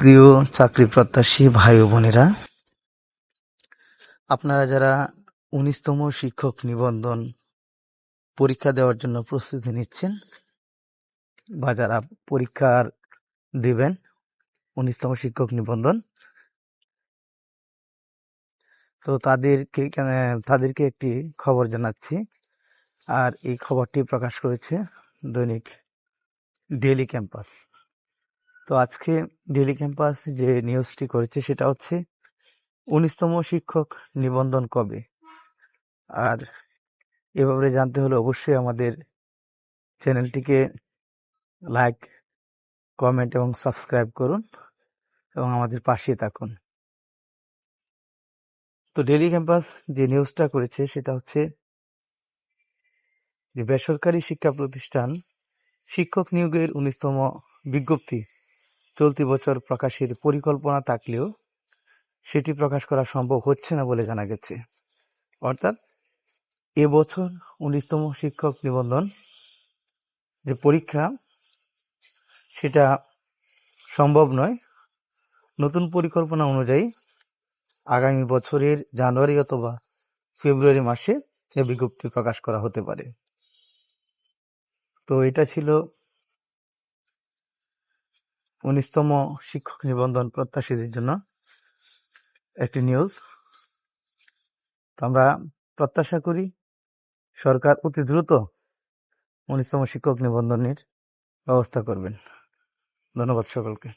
প্রিয় চাকরি প্রত্যাশী ভাই ও বোনেরা, আপনারা যারা ১৯তম শিক্ষক নিবন্ধন পরীক্ষা দেওয়ার জন্য প্রস্তুতি নিচ্ছেন বা যারা পরীক্ষার দিবেন ১৯তম শিক্ষক নিবন্ধন, তো তাদেরকে একটি খবর জানাচ্ছি। আর এই খবরটি প্রকাশ করেছে দৈনিক ডেইলি ক্যাম্পাস। তো আজকে ডেইলি ক্যাম্পাস যে নিউজটি করেছে সেটা হচ্ছে ১৯তম শিক্ষক নিবন্ধন কবে। আর এ ব্যাপারে জানতে হলে অবশ্যই আমাদের চ্যানেলটিকে লাইক, কমেন্ট এবং সাবস্ক্রাইব করুন এবং আমাদের পাশে থাকুন। তো ডেইলি ক্যাম্পাস যে নিউজটা করেছে সেটা হচ্ছে যে বেসরকারি শিক্ষা প্রতিষ্ঠান শিক্ষক নিয়োগের ১৯তম বিজ্ঞপ্তি চলতি বছর প্রকাশের পরিকল্পনা থাকলেও সেটি প্রকাশ করা সম্ভব হচ্ছে না বলে জানা গেছে। অর্থাৎ এবছর ১৯তম শিক্ষক নিবন্ধন যে পরীক্ষা সেটা সম্ভব নয়। নতুন পরিকল্পনা অনুযায়ী আগামী বছরের জানুয়ারি অথবা ফেব্রুয়ারি মাসে এ বিজ্ঞপ্তি প্রকাশ করা হতে পারে। তো এটা ছিল ১৯তম শিক্ষক নিবন্ধন প্রত্যাশীদের জন্য একটি নিউজ। তো আমরা প্রত্যাশা করি সরকার অতি দ্রুত ১৯তম শিক্ষক নিবন্ধনের ব্যবস্থা করবেন। ধন্যবাদ সকলকে।